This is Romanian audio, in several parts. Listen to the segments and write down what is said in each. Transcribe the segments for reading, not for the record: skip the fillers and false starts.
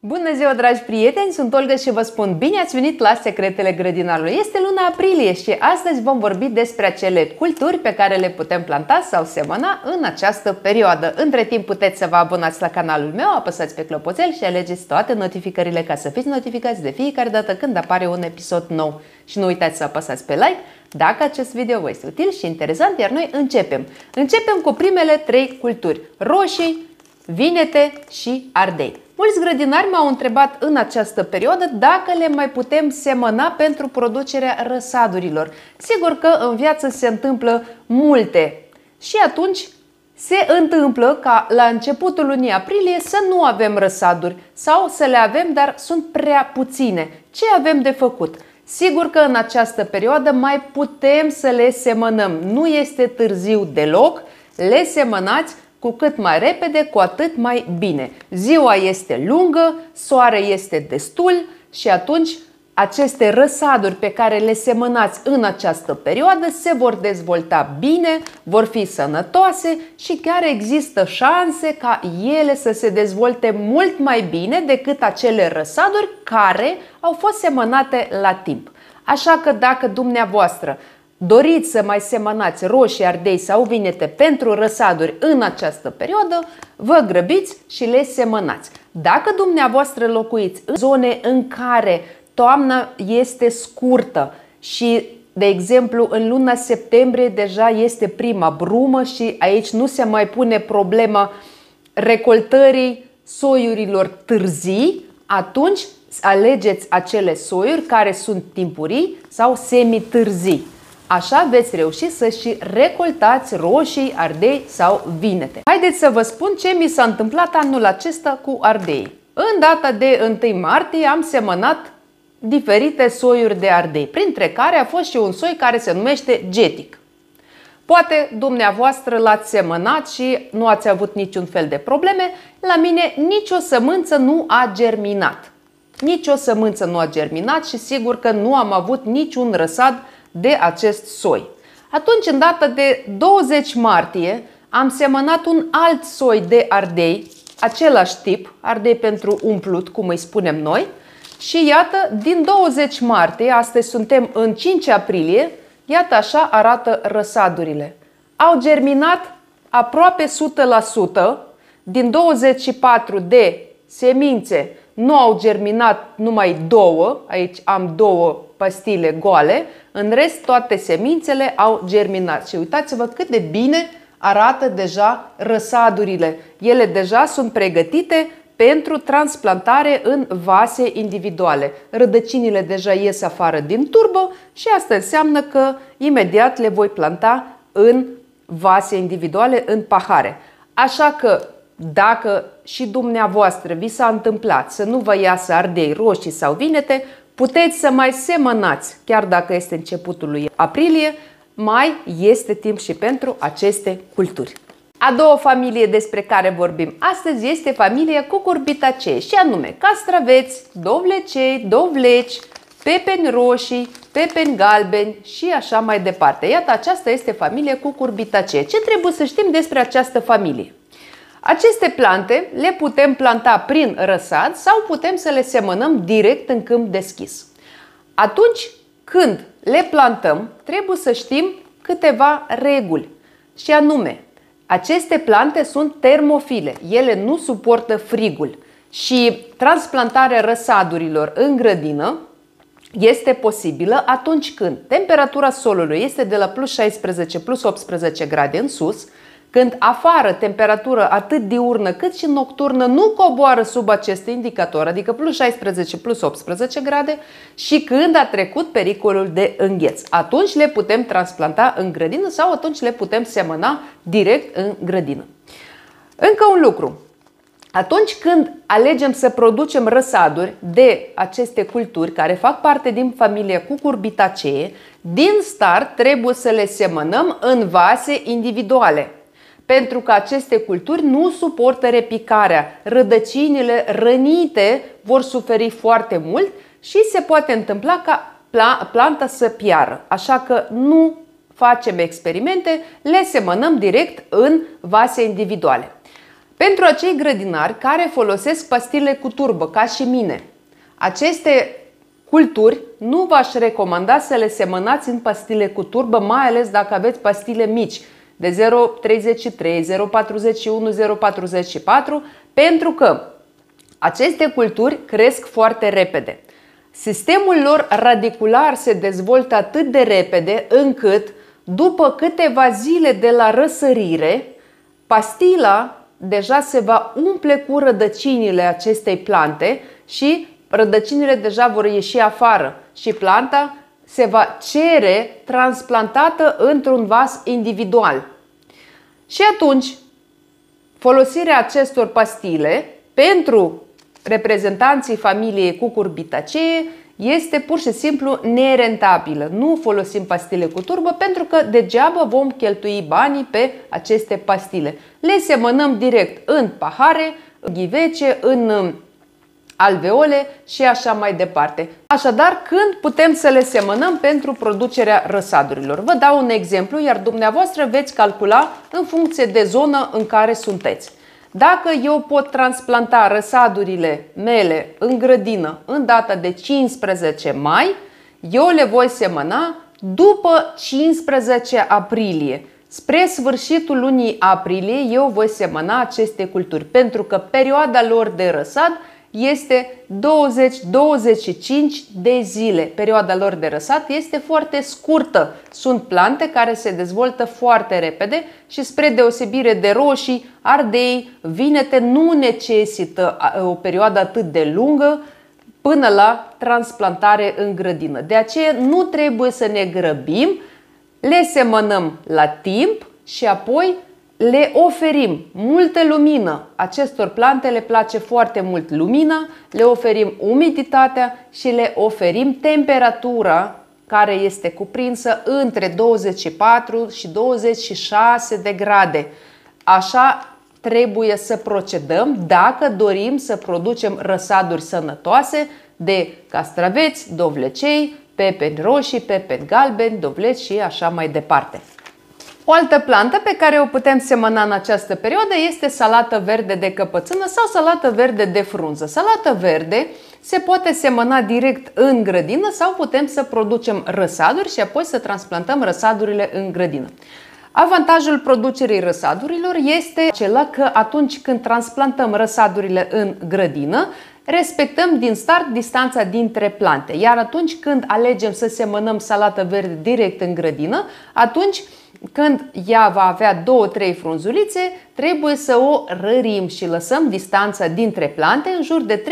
Bună ziua, dragi prieteni! Sunt Olga și vă spun bine ați venit la Secretele Grădinarului. Este luna aprilie și astăzi vom vorbi despre acele culturi pe care le putem planta sau semăna în această perioadă. Între timp puteți să vă abonați la canalul meu, apăsați pe clopoțel și alegeți toate notificările ca să fiți notificați de fiecare dată când apare un episod nou. Și nu uitați să apăsați pe like dacă acest video vă este util și interesant, iar noi începem. Începem cu primele 3 culturi: roșii, vinete și ardei. Mulți grădinari m-au întrebat în această perioadă dacă le mai putem semăna pentru producerea răsadurilor. Sigur că în viață se întâmplă multe și atunci se întâmplă ca la începutul lunii aprilie să nu avem răsaduri sau să le avem, dar sunt prea puține. Ce avem de făcut? Sigur că în această perioadă mai putem să le semănăm. Nu este târziu deloc, le semănați. Cu cât mai repede, cu atât mai bine. Ziua este lungă, soare este destul și atunci aceste răsaduri pe care le semănați în această perioadă se vor dezvolta bine, vor fi sănătoase și chiar există șanse ca ele să se dezvolte mult mai bine decât acele răsaduri care au fost semănate la timp. Așa că dacă dumneavoastră doriți să mai semănați roșii, ardei sau vinete pentru răsaduri în această perioadă, vă grăbiți și le semănați. Dacă dumneavoastră locuiți în zone în care toamna este scurtă și, de exemplu, în luna septembrie deja este prima brumă și aici nu se mai pune problema recoltării soiurilor târzii, atunci alegeți acele soiuri care sunt timpurii sau semi-târzii. Așa veți reuși să și recoltați roșii, ardei sau vinete. Haideți să vă spun ce mi s-a întâmplat anul acesta cu ardei. În data de 1 martie am semănat diferite soiuri de ardei, printre care a fost și un soi care se numește Getic. Poate dumneavoastră l-ați semănat și nu ați avut niciun fel de probleme. La mine nicio sămânță nu a germinat. Nicio sămânță nu a germinat și sigur că nu am avut niciun răsad de acest soi. Atunci, în data de 20 martie, am semănat un alt soi de ardei, același tip, ardei pentru umplut, cum îi spunem noi, și iată, din 20 martie, astăzi suntem în 5 aprilie, iată așa arată răsadurile. Au germinat aproape 100%, din 24 de semințe nu au germinat numai 2, aici am 2 pastile goale, în rest toate semințele au germinat. Și uitați-vă cât de bine arată deja răsadurile. Ele deja sunt pregătite pentru transplantare în vase individuale. Rădăcinile deja ies afară din turbă și asta înseamnă că imediat le voi planta în vase individuale, în pahare. Așa că dacă și dumneavoastră vi s-a întâmplat să nu vă iasă ardei, roșii sau vinete, puteți să mai semănați, chiar dacă este începutul lui aprilie, mai este timp și pentru aceste culturi. A doua familie despre care vorbim astăzi este familia Cucurbitaceae și anume castraveți, dovlecei, dovleci, pepeni roșii, pepeni galbeni și așa mai departe. Iată, aceasta este familia Cucurbitaceae. Ce trebuie să știm despre această familie? Aceste plante le putem planta prin răsad sau putem să le semănăm direct în câmp deschis. Atunci când le plantăm, trebuie să știm câteva reguli. Și anume, aceste plante sunt termofile, ele nu suportă frigul și transplantarea răsadurilor în grădină este posibilă atunci când temperatura solului este de la plus 16, plus 18 grade în sus, când afară temperatură atât diurnă cât și nocturnă nu coboară sub acest indicator, adică plus 16, plus 18 grade, și când a trecut pericolul de îngheț. Atunci le putem transplanta în grădină sau atunci le putem semăna direct în grădină. Încă un lucru. Atunci când alegem să producem răsaduri de aceste culturi care fac parte din familia Cucurbitaceae, din start trebuie să le semănăm în vase individuale. Pentru că aceste culturi nu suportă repicarea. Rădăcinile rănite vor suferi foarte mult și se poate întâmpla ca planta să piară. Așa că nu facem experimente, le semănăm direct în vase individuale. Pentru acei grădinari care folosesc pastile cu turbă, ca și mine, aceste culturi nu v-aș recomanda să le semănați în pastile cu turbă, mai ales dacă aveți pastile mici de 0,33, 0,41, 0,44, pentru că aceste culturi cresc foarte repede. Sistemul lor radicular se dezvoltă atât de repede încât după câteva zile de la răsărire, pastila deja se va umple cu rădăcinile acestei plante și rădăcinile deja vor ieși afară și planta se va cere transplantată într-un vas individual. Și atunci, folosirea acestor pastile pentru reprezentanții familiei Cucurbitaceae este pur și simplu nerentabilă. Nu folosim pastile cu turbă pentru că degeaba vom cheltui banii pe aceste pastile. Le semănăm direct în pahare, în ghivece, în alveole și așa mai departe. Așadar, când putem să le semănăm pentru producerea răsadurilor? Vă dau un exemplu, iar dumneavoastră veți calcula în funcție de zonă în care sunteți. Dacă eu pot transplanta răsadurile mele în grădină în data de 15 mai, eu le voi semăna după 15 aprilie. Spre sfârșitul lunii aprilie eu voi semăna aceste culturi, pentru că perioada lor de răsad este 20-25 de zile. Perioada lor de răsad este foarte scurtă. Sunt plante care se dezvoltă foarte repede și spre deosebire de roșii, ardei, vinete nu necesită o perioadă atât de lungă până la transplantare în grădină. De aceea nu trebuie să ne grăbim, le semănăm la timp și apoi le oferim multă lumină. Acestor plante le place foarte mult lumina, le oferim umiditatea și le oferim temperatura care este cuprinsă între 24 și 26 de grade. Așa trebuie să procedăm dacă dorim să producem răsaduri sănătoase de castraveți, dovlecei, pepeni roșii, pepeni galbeni, dovleți și așa mai departe. O altă plantă pe care o putem semăna în această perioadă este salată verde de căpățână sau salată verde de frunză. Salată verde se poate semăna direct în grădină sau putem să producem răsaduri și apoi să transplantăm răsadurile în grădină. Avantajul producerii răsadurilor este acela că atunci când transplantăm răsadurile în grădină, respectăm din start distanța dintre plante. Iar atunci când alegem să semănăm salată verde direct în grădină, atunci când ea va avea 2-3 frunzulițe, trebuie să o rărim și lăsăm distanța dintre plante în jur de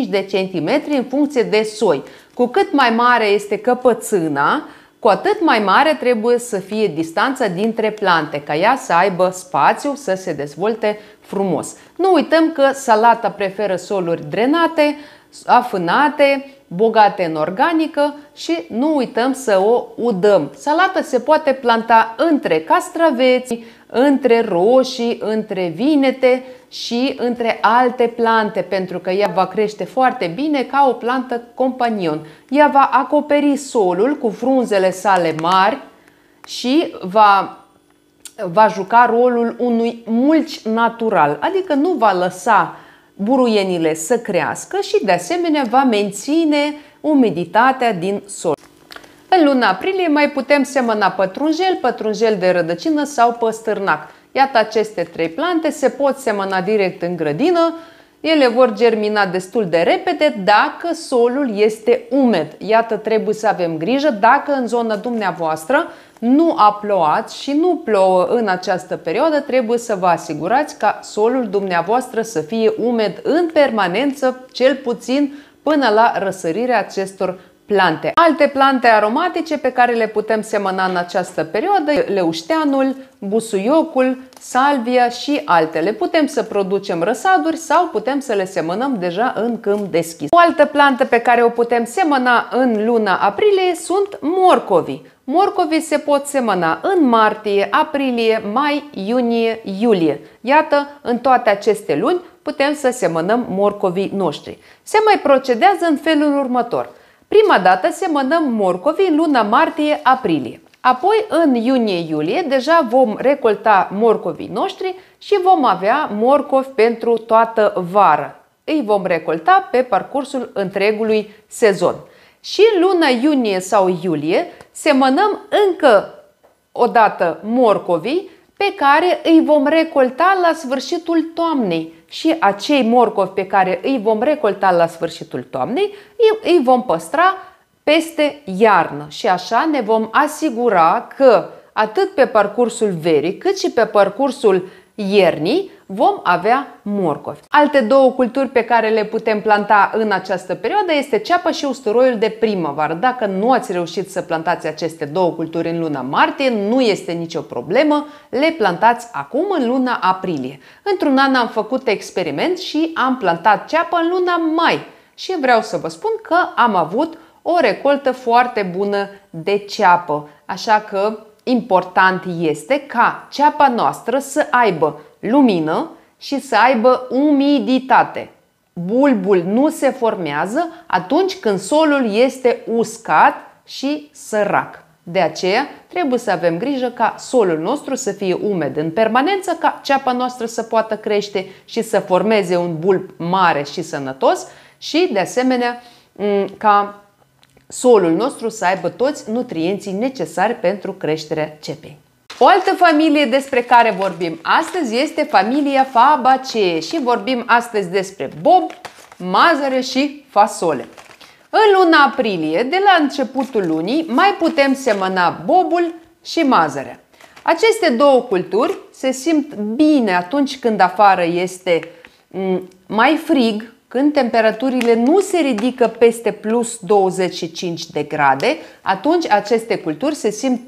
30-35 de centimetri în funcție de soi. Cu cât mai mare este căpățâna, cu atât mai mare trebuie să fie distanța dintre plante, ca ea să aibă spațiu să se dezvolte frumos. Nu uităm că salata preferă soluri drenate, afânate, bogate în organică și nu uităm să o udăm. Salata se poate planta între castraveți, între roșii, între vinete și între alte plante, pentru că ea va crește foarte bine ca o plantă companion. Ea va acoperi solul cu frunzele sale mari și va juca rolul unui mulch natural, adică nu va lăsa buruienile să crească și de asemenea va menține umiditatea din sol. În luna aprilie mai putem semăna pătrunjel, pătrunjel de rădăcină sau păstârnac. Iată, aceste 3 plante se pot semăna direct în grădină. Ele vor germina destul de repede dacă solul este umed. Iată, trebuie să avem grijă dacă în zona dumneavoastră nu a plouat și nu plouă în această perioadă, trebuie să vă asigurați ca solul dumneavoastră să fie umed în permanență, cel puțin până la răsărirea acestor plante. Alte plante aromatice pe care le putem semăna în această perioadă, leușteanul, busuiocul, salvia și altele. Putem să producem răsaduri sau putem să le semănăm deja în câmp deschis. O altă plantă pe care o putem semăna în luna aprilie sunt morcovii. Morcovii se pot semăna în martie, aprilie, mai, iunie, iulie. Iată, în toate aceste luni putem să semănăm morcovii noștri. Se mai procedează în felul următor. Prima dată semănăm morcovii în luna martie-aprilie. Apoi, în iunie-iulie, deja vom recolta morcovii noștri și vom avea morcovi pentru toată vara. Îi vom recolta pe parcursul întregului sezon. Și în luna iunie sau iulie semănăm încă o dată morcovii pe care îi vom recolta la sfârșitul toamnei. Și acei morcovi pe care îi vom recolta la sfârșitul toamnei îi vom păstra peste iarnă și așa ne vom asigura că atât pe parcursul verii cât și pe parcursul iernii vom avea morcovi. Alte două culturi pe care le putem planta în această perioadă este ceapa și usturoiul de primăvară. Dacă nu ați reușit să plantați aceste două culturi în luna martie, nu este nicio problemă, le plantați acum în luna aprilie. Într-un an am făcut experiment și am plantat ceapă în luna mai și vreau să vă spun că am avut o recoltă foarte bună de ceapă, așa că important este ca ceapa noastră să aibă lumină și să aibă umiditate. Bulbul nu se formează atunci când solul este uscat și sărac. De aceea trebuie să avem grijă ca solul nostru să fie umed în permanență, ca ceapa noastră să poată crește și să formeze un bulb mare și sănătos și de asemenea ca solul nostru să aibă toți nutrienții necesari pentru creșterea cepei. O altă familie despre care vorbim astăzi este familia Fabaceae și vorbim astăzi despre bob, mazăre și fasole. În luna aprilie, de la începutul lunii, mai putem semăna bobul și mazărea. Aceste două culturi se simt bine atunci când afară este mai frig, când temperaturile nu se ridică peste plus 25 de grade, atunci aceste culturi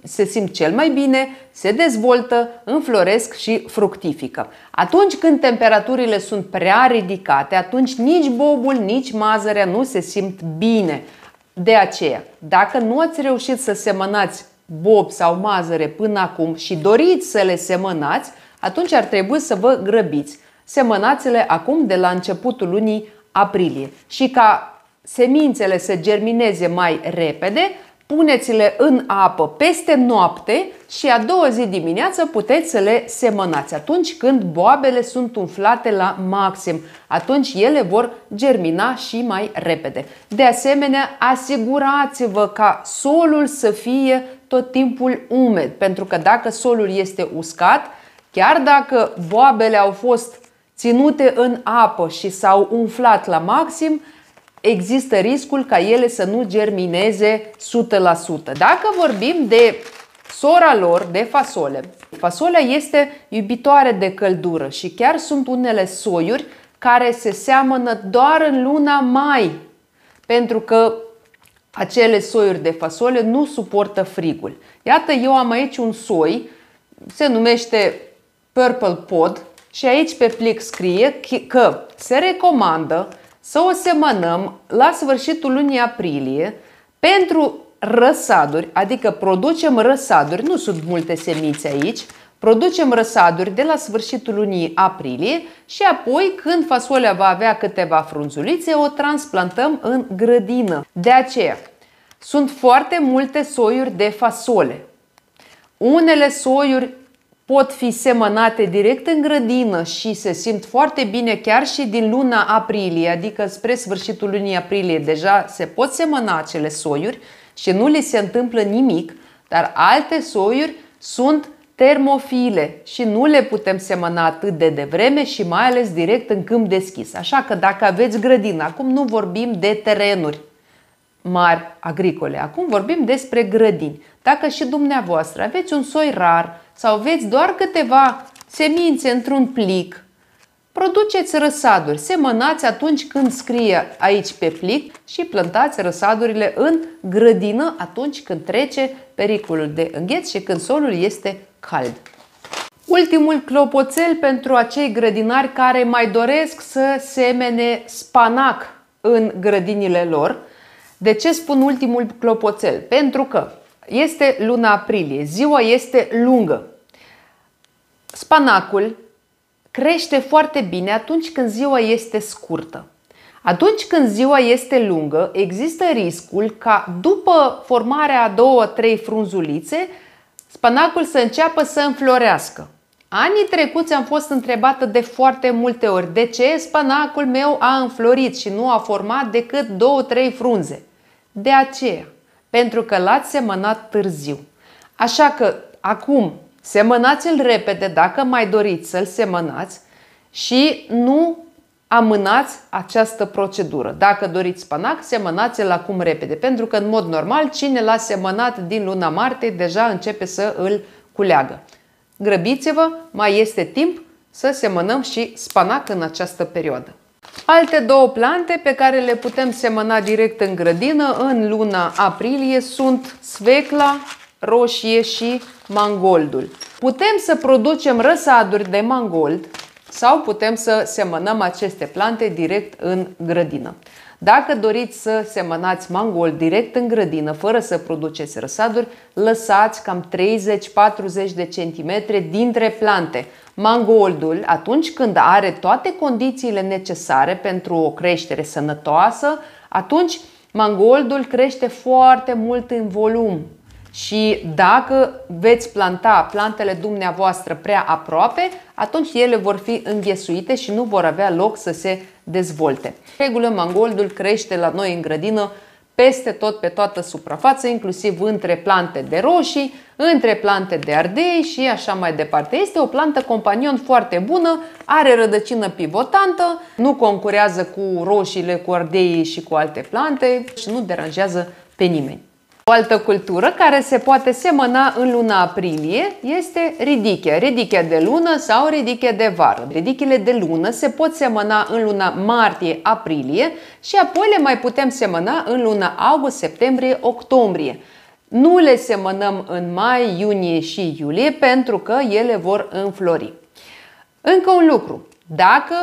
se simt cel mai bine, se dezvoltă, înfloresc și fructifică. Atunci când temperaturile sunt prea ridicate, atunci nici bobul, nici mazărea nu se simt bine. De aceea, dacă nu ați reușit să semănați bob sau mazăre până acum și doriți să le semănați, atunci ar trebui să vă grăbiți. Semănați-le acum de la începutul lunii aprilie. Și ca semințele să germineze mai repede, puneți-le în apă peste noapte și a doua zi dimineață puteți să le semănați. Atunci când boabele sunt umflate la maxim, atunci ele vor germina și mai repede. De asemenea, asigurați-vă ca solul să fie tot timpul umed, pentru că dacă solul este uscat, chiar dacă boabele au fost ținute în apă și s-au umflat la maxim, există riscul ca ele să nu germineze 100%. Dacă vorbim de sora lor, de fasole, fasolea este iubitoare de căldură și chiar sunt unele soiuri care se seamănă doar în luna mai, pentru că acele soiuri de fasole nu suportă frigul. Iată, eu am aici un soi, se numește Purple Pod, și aici pe plic scrie că se recomandă să o semănăm la sfârșitul lunii aprilie pentru răsaduri, adică producem răsaduri, nu sunt multe semințe aici, producem răsaduri de la sfârșitul lunii aprilie și apoi când fasolea va avea câteva frunzulițe o transplantăm în grădină. De aceea sunt foarte multe soiuri de fasole. Unele soiuri pot fi semănate direct în grădină și se simt foarte bine chiar și din luna aprilie, adică spre sfârșitul lunii aprilie deja se pot semăna acele soiuri și nu li se întâmplă nimic, dar alte soiuri sunt termofile și nu le putem semăna atât de devreme și mai ales direct în câmp deschis. Așa că dacă aveți grădină, acum nu vorbim de terenuri mari agricole, acum vorbim despre grădini. Dacă și dumneavoastră aveți un soi rar sau aveți doar câteva semințe într-un plic, produceți răsaduri, semănați atunci când scrie aici pe plic și plantați răsadurile în grădină atunci când trece pericolul de îngheț și când solul este cald. Ultimul clopoțel pentru acei grădinari care mai doresc să semene spanac în grădinile lor. De ce spun ultimul clopoțel? Pentru că este luna aprilie, ziua este lungă. Spanacul crește foarte bine atunci când ziua este scurtă. Atunci când ziua este lungă, există riscul ca după formarea a 2-3 frunzulițe, spanacul să înceapă să înflorească. Anii trecuți am fost întrebată de foarte multe ori de ce spanacul meu a înflorit și nu a format decât 2-3 frunze. De aceea, pentru că l-ați semănat târziu. Așa că acum semănați-l repede dacă mai doriți să-l semănați și nu amânați această procedură. Dacă doriți spanac, semănați-l acum repede, pentru că în mod normal cine l-a semănat din luna martie deja începe să îl culeagă. Grăbiți-vă, mai este timp să semănăm și spanac în această perioadă. Alte două plante pe care le putem semăna direct în grădină în luna aprilie sunt sfecla roșie și mangoldul. Putem să producem răsaduri de mangold sau putem să semănăm aceste plante direct în grădină. Dacă doriți să semănați mangold direct în grădină, fără să produceți răsaduri, lăsați cam 30-40 de centimetri dintre plante. Mangoldul, atunci când are toate condițiile necesare pentru o creștere sănătoasă, atunci mangoldul crește foarte mult în volum. Și dacă veți planta plantele dumneavoastră prea aproape, atunci ele vor fi înghesuite și nu vor avea loc să se dezvolte. În regulă, mangoldul crește la noi în grădină peste tot, pe toată suprafața, inclusiv între plante de roșii, între plante de ardei și așa mai departe. Este o plantă companion foarte bună, are rădăcină pivotantă, nu concurează cu roșiile, cu ardeii și cu alte plante și nu deranjează pe nimeni. O altă cultură care se poate semăna în luna aprilie este ridichea. Ridichea de lună sau ridichea de vară. Ridichele de lună se pot semăna în luna martie-aprilie și apoi le mai putem semăna în luna august, septembrie, octombrie. Nu le semănăm în mai, iunie și iulie pentru că ele vor înflori. Încă un lucru. Dacă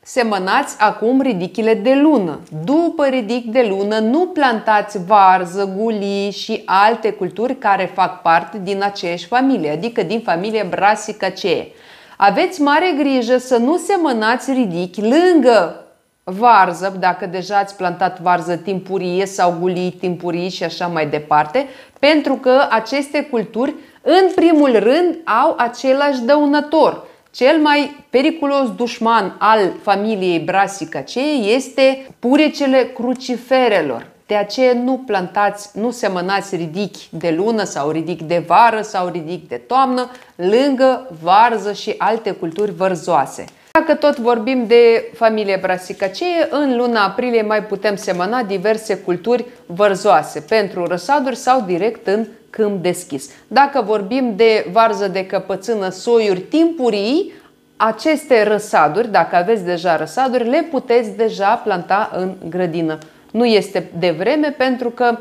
semănați acum ridichile de lună. După ridic de lună nu plantați varză, gulii și alte culturi care fac parte din aceeași familie, adică din familia Brassicaceae. Aveți mare grijă să nu semănați ridichi lângă varză, dacă deja ați plantat varză timpurie sau gulii timpurii și așa mai departe, pentru că aceste culturi în primul rând au același dăunător. Cel mai periculos dușman al familiei Brassicaceae este purecele cruciferelor. De aceea nu plantați, nu semănați ridichi de lună sau ridichi de vară sau ridichi de toamnă lângă varză și alte culturi vărzoase. Dacă tot vorbim de familie Brassicaceae, în luna aprilie mai putem semăna diverse culturi vărzoase pentru răsaduri sau direct în câmp deschis. Dacă vorbim de varză de căpățână, soiuri timpurii, aceste răsaduri, dacă aveți deja răsaduri, le puteți deja planta în grădină. Nu este devreme pentru că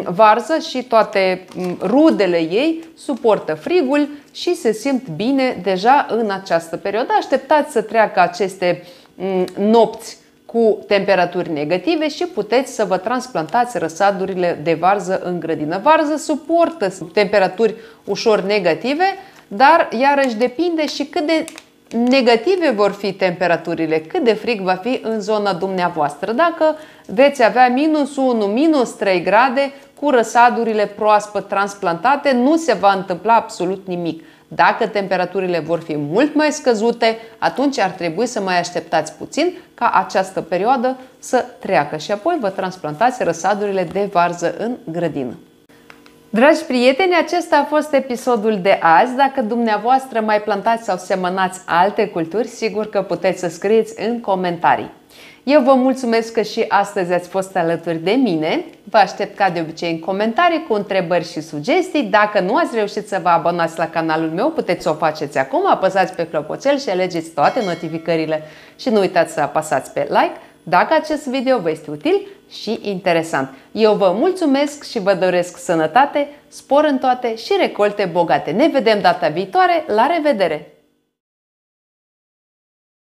varza și toate rudele ei suportă frigul și se simt bine deja în această perioadă. Așteptați să treacă aceste nopți cu temperaturi negative și puteți să vă transplantați răsadurile de varză în grădină. Varză suportă temperaturi ușor negative, dar iarăși depinde și cât de negative vor fi temperaturile, cât de frig va fi în zona dumneavoastră. Dacă veți avea -1, -3 grade, cu răsadurile proaspăt transplantate nu se va întâmpla absolut nimic. Dacă temperaturile vor fi mult mai scăzute, atunci ar trebui să mai așteptați puțin ca această perioadă să treacă și apoi vă transplantați răsadurile de varză în grădină. Dragi prieteni, acesta a fost episodul de azi. Dacă dumneavoastră mai plantați sau semănați alte culturi, sigur că puteți să scrieți în comentarii. Eu vă mulțumesc că și astăzi ați fost alături de mine. Vă aștept ca de obicei în comentarii cu întrebări și sugestii. Dacă nu ați reușit să vă abonați la canalul meu, puteți să o faceți acum. Apăsați pe clopoțel și alegeți toate notificările și nu uitați să apăsați pe like dacă acest video vă este util și interesant. Eu vă mulțumesc și vă doresc sănătate, spor în toate și recolte bogate. Ne vedem data viitoare. La revedere!